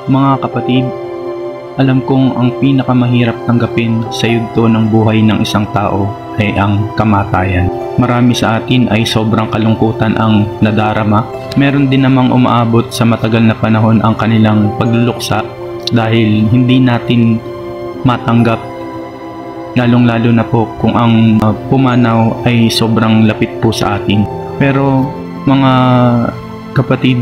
Mga kapatid, alam kong ang pinakamahirap tanggapin sa yugto ng buhay ng isang tao ay ang kamatayan. Marami sa atin ay sobrang kalungkutan ang nadarama. Meron din namang umaabot sa matagal na panahon ang kanilang pagluluksa dahil hindi natin matanggap, lalong-lalo na po kung ang pumanaw ay sobrang lapit po sa atin. Pero mga kapatid,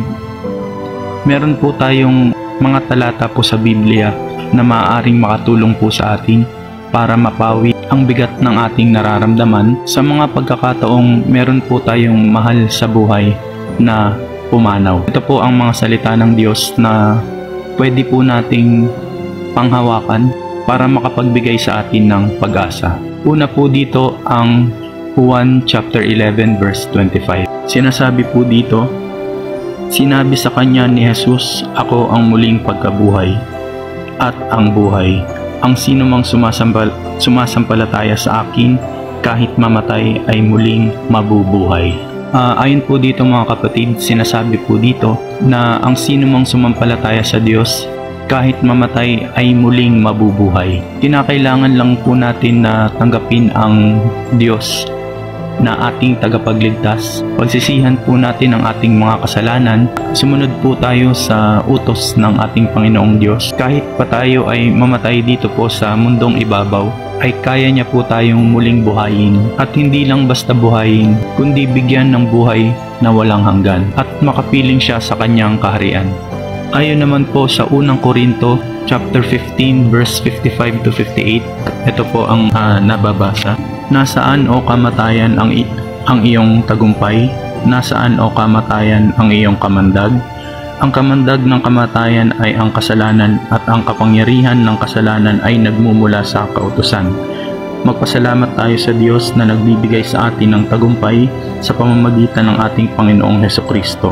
meron po tayong mga talata po sa Biblia na maaaring makatulong po sa atin para mapawi ang bigat ng ating nararamdaman sa mga pagkakataong meron po tayong mahal sa buhay na pumanaw. Ito po ang mga salita ng Diyos na pwede po nating panghawakan para makapagbigay sa atin ng pag-asa. Una po dito ang Juan chapter 11 verse 25. Sinasabi po dito, sinabi sa kanya ni Jesus, "Ako ang muling pagkabuhay at ang buhay. Ang sino mang sumasampalataya sa akin, kahit mamatay ay muling mabubuhay." Ayon po dito mga kapatid, sinasabi po dito na ang sino mang sumampalataya sa Diyos, kahit mamatay ay muling mabubuhay. Kinakailangan lang po natin na tanggapin ang Diyos na ating tagapagligtas. Pagsisihan po natin ang ating mga kasalanan, sumunod po tayo sa utos ng ating Panginoong Diyos. Kahit pa tayo ay mamatay dito po sa mundong ibabaw, ay kaya niya po tayong muling buhayin. At hindi lang basta buhayin, kundi bigyan ng buhay na walang hanggan at makapiling siya sa kanyang kaharian. Ayon naman po sa unang Korinto chapter 15 verse 55 to 58, ito po ang nababasa. Nasaan o kamatayan ang iyong tagumpay? Nasaan o kamatayan ang iyong kamandag? Ang kamandag ng kamatayan ay ang kasalanan at ang kapangyarihan ng kasalanan ay nagmumula sa kautusan. Magpasalamat tayo sa Diyos na nagbibigay sa atin ng tagumpay sa pamamagitan ng ating Panginoong Hesukristo.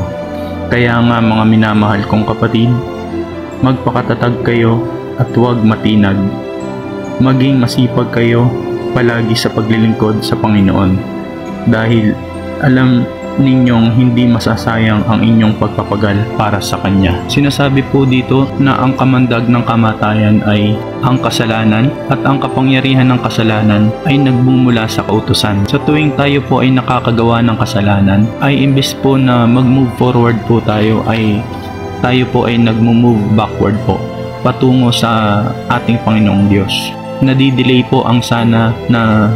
Kaya nga mga minamahal kong kapatid, magpakatatag kayo at huwag matinag. Maging masipag kayo palagi sa paglilingkod sa Panginoon, dahil alam ninyong hindi masasayang ang inyong pagpapagal para sa Kanya. Sinasabi po dito na ang kamandag ng kamatayan ay ang kasalanan at ang kapangyarihan ng kasalanan ay nagmumula sa kautusan. Sa tuwing tayo po ay nakakagawa ng kasalanan, ay imbes po na mag-move forward po tayo ay nagmo-move backward po patungo sa ating Panginoong Diyos. Nadidelay po ang sana na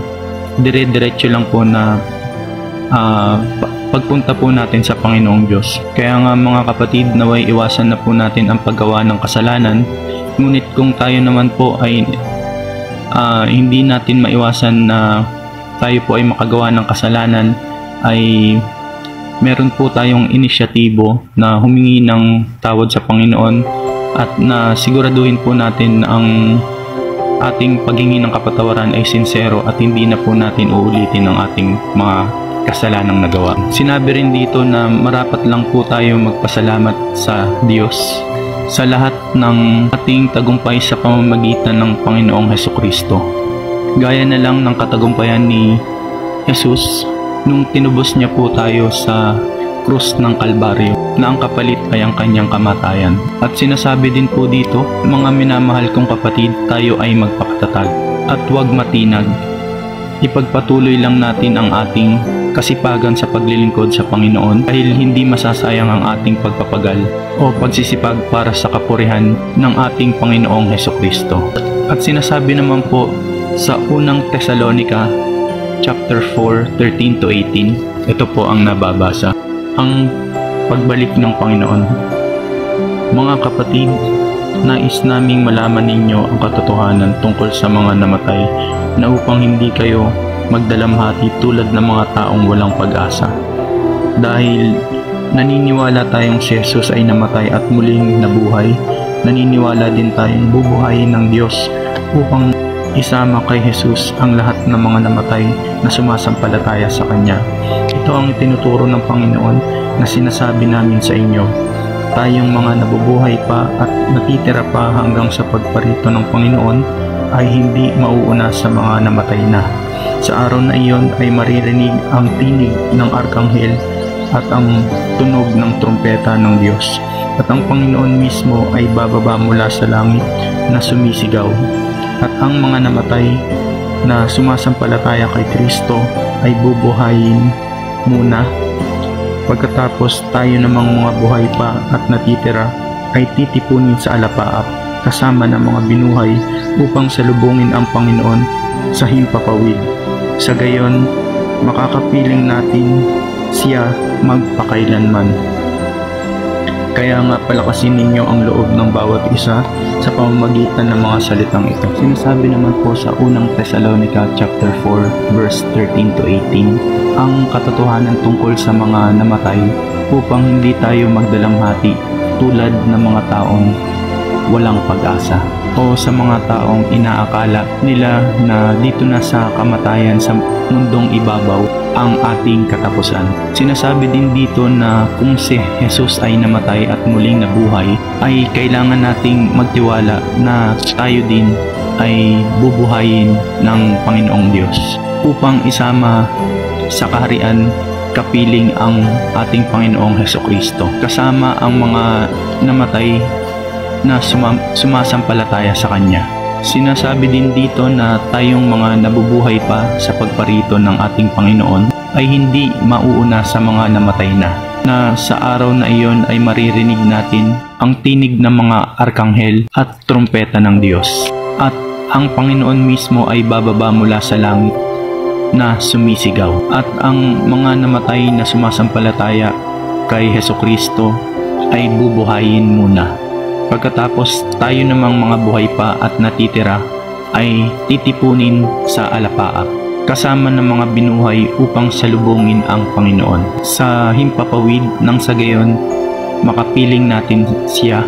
dire-diretso lang po na pagpunta po natin sa Panginoong Diyos. Kaya nga mga kapatid, naway iwasan na po natin ang paggawa ng kasalanan. Ngunit kung tayo naman po ay hindi natin maiwasan na tayo po ay makagawa ng kasalanan, ay meron po tayong inisyatibo na humingi ng tawad sa Panginoon at na siguraduhin po natin ang ating paghingi ng kapatawaran ay sincero at hindi na po natin uulitin ang ating mga kasalanang nagawa. Sinabi rin dito na marapat lang po tayo magpasalamat sa Diyos sa lahat ng ating tagumpay sa pamamagitan ng Panginoong Hesukristo. Gaya na lang ng katagumpayan ni Jesus nung tinubos niya po tayo sa krus ng Kalbaryo na ang kapalit ay ang kanyang kamatayan. At sinasabi din po dito, mga minamahal kong kapatid, tayo ay magpakatatag at huwag matinag. Ipagpatuloy lang natin ang ating kasipagan sa paglilingkod sa Panginoon dahil hindi masasayang ang ating pagpapagal o pagsisipag para sa kapurihan ng ating Panginoong Hesukristo. At sinasabi naman po sa unang Tesalonica chapter 4, 13 to 18, ito po ang nababasa. Ang pagbalik ng Panginoon. Mga kapatid, nais naming malaman ninyo ang katotohanan tungkol sa mga namatay na upang hindi kayo magdalamhati tulad ng mga taong walang pag-asa. Dahil naniniwala tayong si Jesus ay namatay at muling nabuhay, naniniwala din tayong bubuhayin ng Diyos upang isama kay Jesus ang lahat ng mga namatay na sumasampalataya sa Kanya. Ito ang tinuturo ng Panginoon na sinasabi namin sa inyo. Tayong mga nabubuhay pa at natitira pa hanggang sa pagparito ng Panginoon ay hindi mauuna sa mga namatay na. Sa araw na iyon ay maririnig ang tinig ng arkanghel at ang tunog ng trumpeta ng Diyos. At ang Panginoon mismo ay bababa mula sa langit na sumisigaw. At ang mga namatay na sumasampalataya kay Kristo ay bubuhayin muna. Pagkatapos tayo namang mga buhay pa at natitira ay titipunin sa alapaap kasama ng mga binuhay upang salubungin ang Panginoon sa himpapawid. Sa gayon, makakapiling natin siya magpakailanman. Kaya nga palakasin ninyo ang loob ng bawat isa sa pamamagitan ng mga salitang ito. Sinasabi naman po sa unang Thessalonica chapter 4 verse 13 to 18 ang katotohanan tungkol sa mga namatay upang hindi tayo magdalamhati tulad ng mga taong walang pag-asa o sa mga taong inaakala nila na dito na sa kamatayan sa mundong ibabaw ang ating katapusan. Sinasabi din dito na kung si Jesus ay namatay at muling nabuhay, ay kailangan nating magtiwala na tayo din ay bubuhayin ng Panginoong Diyos upang isama sa kaharian kapiling ang ating Panginoong Hesukristo kasama ang mga namatay na sumasampalataya sa Kanya. Sinasabi din dito na tayong mga nabubuhay pa sa pagparito ng ating Panginoon ay hindi mauuna sa mga namatay na sa araw na iyon ay maririnig natin ang tinig ng mga arkanghel at trumpeta ng Diyos. At ang Panginoon mismo ay bababa mula sa langit na sumisigaw. At ang mga namatay na sumasampalataya kay Hesukristo ay bubuhayin muna. Pagkatapos tayo namang mga buhay pa at natitira ay titipunin sa alapaap kasama ng mga binuhay upang salubungin ang Panginoon sa himpapawid nang sa gayon makapiling natin siya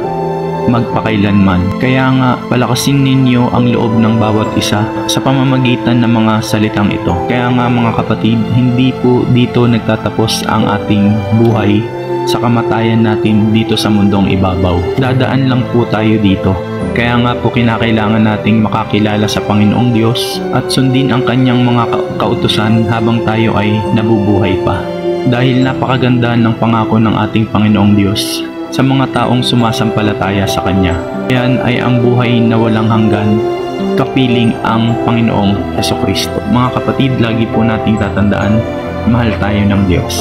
magpakailanman. Kaya nga palakasin ninyo ang loob ng bawat isa sa pamamagitan ng mga salitang ito. Kaya nga mga kapatid, hindi po dito nagtatapos ang ating buhay sa kamatayan natin dito sa mundong ibabaw. Dadaan lang po tayo dito. Kaya nga po kinakailangan nating makakilala sa Panginoong Diyos at sundin ang kanyang mga kautusan habang tayo ay nabubuhay pa. Dahil napakaganda ng pangako ng ating Panginoong Diyos sa mga taong sumasampalataya sa Kanya. Yan ay ang buhay na walang hanggan, kapiling ang Panginoong Hesukristo. Mga kapatid, lagi po nating tatandaan, mahal tayo ng Diyos.